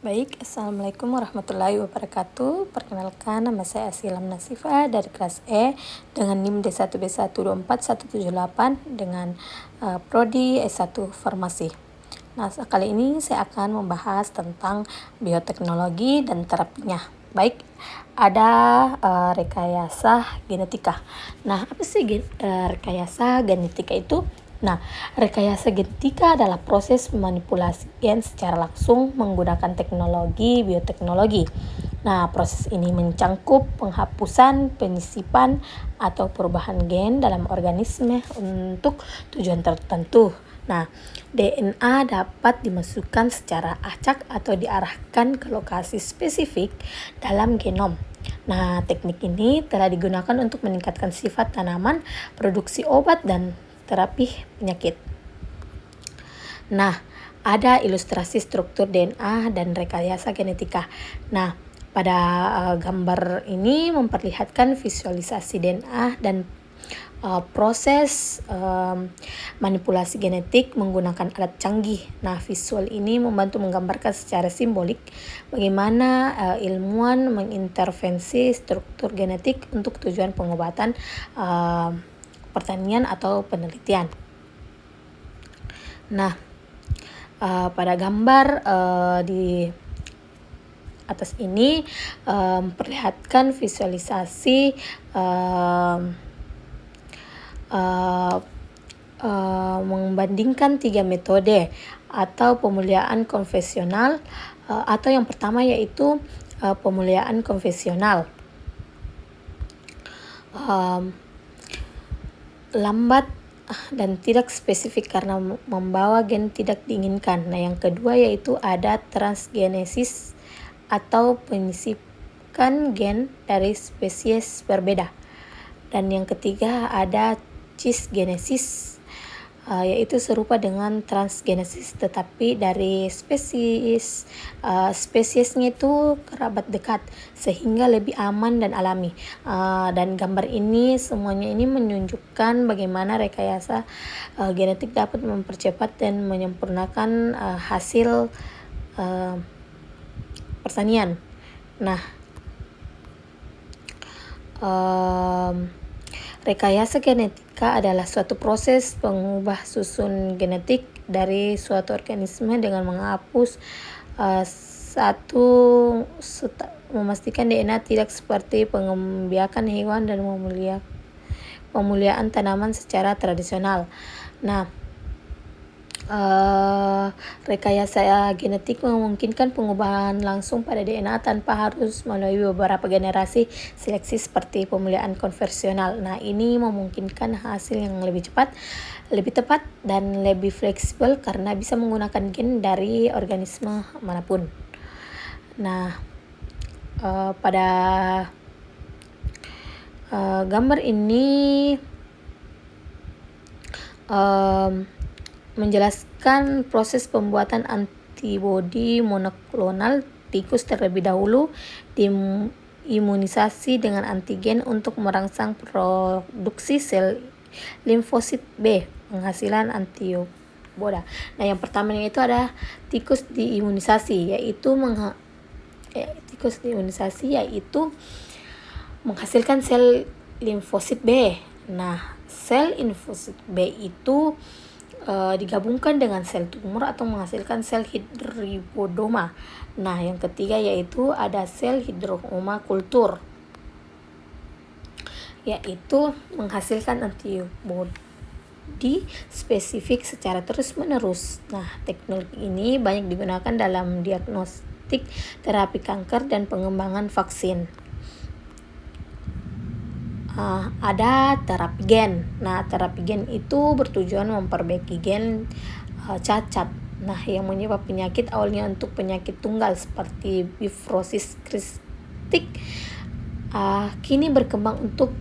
Baik, Assalamualaikum warahmatullahi wabarakatuh. Perkenalkan, nama saya Asilam Nasifa dari kelas E dengan NIM D1B1241178 dengan Prodi S1 Farmasi. Nah, kali ini saya akan membahas tentang bioteknologi dan terapinya. Baik, ada rekayasa genetika. Nah, apa sih rekayasa genetika itu? Nah, rekayasa genetika adalah proses manipulasi gen secara langsung menggunakan teknologi bioteknologi. Nah, proses ini mencangkup penghapusan, penyisipan, atau perubahan gen dalam organisme untuk tujuan tertentu. Nah, DNA dapat dimasukkan secara acak atau diarahkan ke lokasi spesifik dalam genom. Nah, teknik ini telah digunakan untuk meningkatkan sifat tanaman, produksi obat, dan terapi penyakit. Nah, ada ilustrasi struktur DNA dan rekayasa genetika. Nah, pada gambar ini memperlihatkan visualisasi DNA dan proses manipulasi genetik menggunakan alat canggih. Nah, visual ini membantu menggambarkan secara simbolik bagaimana ilmuwan mengintervensi struktur genetik untuk tujuan pengobatan, pertanian atau penelitian. Nah, pada gambar di atas ini memperlihatkan visualisasi membandingkan 3 metode atau pemuliaan konvensional, atau yang pertama yaitu pemuliaan konvensional. Lambat dan tidak spesifik karena membawa gen tidak diinginkan. Nah, yang kedua yaitu ada transgenesis atau penyisipan gen dari spesies berbeda. Dan yang ketiga ada cisgenesis, yaitu serupa dengan transgenesis tetapi dari spesiesnya itu kerabat dekat sehingga lebih aman dan alami. Dan gambar ini semuanya ini menunjukkan bagaimana rekayasa genetik dapat mempercepat dan menyempurnakan hasil pertanian. Nah, rekayasa genetika adalah suatu proses pengubah susun genetik dari suatu organisme dengan menghapus memastikan DNA tidak seperti pengembiakan hewan dan pemuliaan tanaman secara tradisional. Nah, rekayasa genetik memungkinkan pengubahan langsung pada DNA tanpa harus melalui beberapa generasi seleksi seperti pemuliaan konvensional. Nah, ini memungkinkan hasil yang lebih cepat, lebih tepat, dan lebih fleksibel karena bisa menggunakan gen dari organisme manapun. Nah, pada gambar ini menjelaskan proses pembuatan antibodi monoklonal tikus terlebih dahulu, diimunisasi dengan antigen untuk merangsang produksi sel limfosit B, penghasilan antibodi. Nah, yang pertamanya itu ada tikus diimunisasi, yaitu menghasilkan sel limfosit B. Nah, sel limfosit B itu digabungkan dengan sel tumor atau menghasilkan sel hidripodoma. Nah, yang ketiga yaitu ada sel hidroma kultur, yaitu menghasilkan antibodi spesifik secara terus-menerus. Nah, teknologi ini banyak digunakan dalam diagnostik, terapi kanker, dan pengembangan vaksin. Ada terapi gen. Nah, terapi gen itu bertujuan memperbaiki gen cacat. Nah, yang menyebab penyakit awalnya untuk penyakit tunggal seperti fibrosis kistik, kini berkembang untuk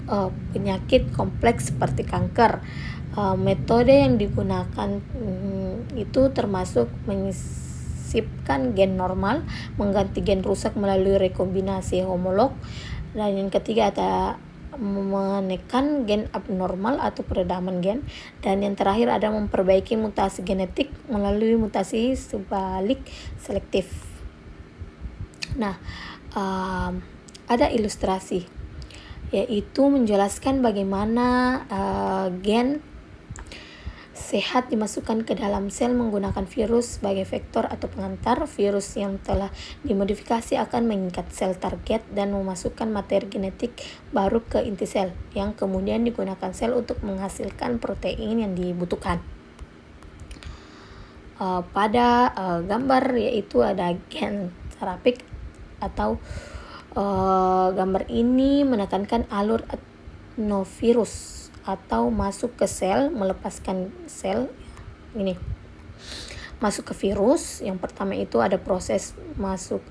penyakit kompleks seperti kanker. Metode yang digunakan itu termasuk menyisipkan gen normal, mengganti gen rusak melalui rekombinasi homolog, dan yang ketiga ada menekan gen abnormal atau peredaman gen, dan yang terakhir ada memperbaiki mutasi genetik melalui mutasi sebalik selektif. Nah, ada ilustrasi, yaitu menjelaskan bagaimana gen sehat dimasukkan ke dalam sel menggunakan virus sebagai vektor atau pengantar. Virus yang telah dimodifikasi akan mengikat sel target dan memasukkan materi genetik baru ke inti sel, yang kemudian digunakan sel untuk menghasilkan protein yang dibutuhkan. Pada gambar yaitu ada gen terapik atau gambar ini menekankan alur adenovirus atau masuk ke sel, melepaskan sel ini masuk ke virus. Yang pertama itu ada proses masuk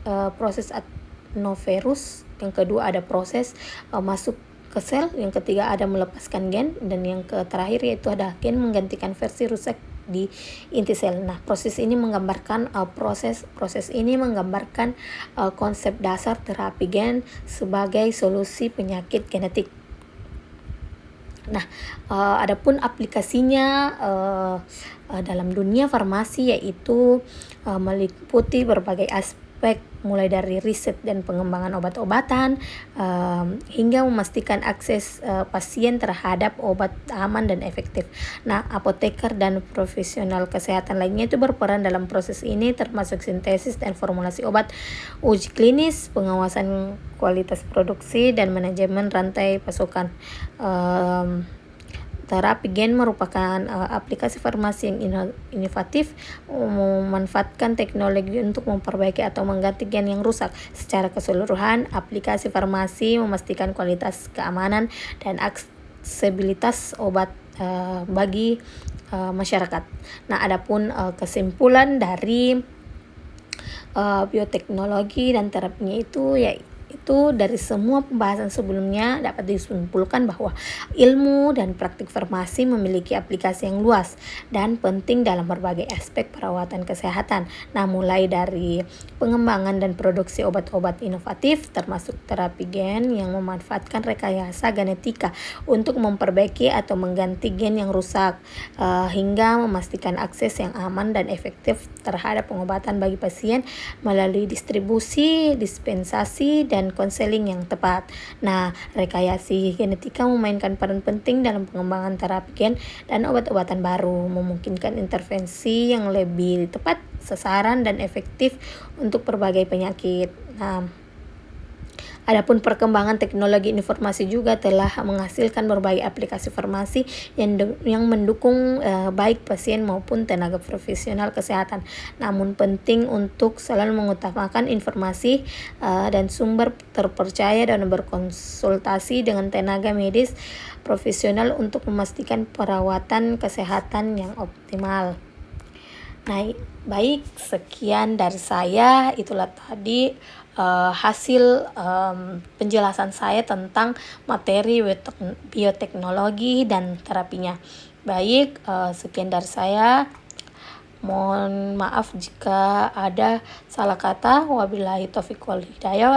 proses adenovirus, yang kedua ada proses masuk ke sel, yang ketiga ada melepaskan gen, dan yang terakhir yaitu ada gen menggantikan versi rusak di inti sel. Nah, proses ini menggambarkan konsep dasar terapi gen sebagai solusi penyakit genetik. Nah, adapun aplikasinya dalam dunia farmasi yaitu meliputi berbagai aspek, mulai dari riset dan pengembangan obat-obatan hingga memastikan akses pasien terhadap obat aman dan efektif. Nah, apoteker dan profesional kesehatan lainnya itu berperan dalam proses ini, termasuk sintesis dan formulasi obat, uji klinis, pengawasan kualitas produksi, dan manajemen rantai pasokan. Terapi gen merupakan aplikasi farmasi yang inovatif, memanfaatkan teknologi untuk memperbaiki atau mengganti gen yang rusak. Secara keseluruhan, aplikasi farmasi memastikan kualitas, keamanan, dan aksesibilitas obat bagi masyarakat. Nah, adapun kesimpulan dari bioteknologi dan terapinya itu dari semua pembahasan sebelumnya dapat disimpulkan bahwa ilmu dan praktik farmasi memiliki aplikasi yang luas dan penting dalam berbagai aspek perawatan kesehatan. Nah, mulai dari pengembangan dan produksi obat-obat inovatif, termasuk terapi gen yang memanfaatkan rekayasa genetika untuk memperbaiki atau mengganti gen yang rusak, hingga memastikan akses yang aman dan efektif terhadap pengobatan bagi pasien melalui distribusi, dispensasi, dan konseling yang tepat. Nah, rekayasa genetika memainkan peran penting dalam pengembangan terapi gen dan obat-obatan baru, memungkinkan intervensi yang lebih tepat sasaran dan efektif untuk berbagai penyakit. Nah, adapun perkembangan teknologi informasi juga telah menghasilkan berbagai aplikasi farmasi yang mendukung baik pasien maupun tenaga profesional kesehatan. Namun penting untuk selalu mengutamakan informasi dan sumber terpercaya dan berkonsultasi dengan tenaga medis profesional untuk memastikan perawatan kesehatan yang optimal. Nah, baik, sekian dari saya. Itulah tadi hasil penjelasan saya tentang materi bioteknologi dan terapinya. Baik, sekian dari saya. Mohon maaf jika ada salah kata. Wabillahi taufiq wal hidayah.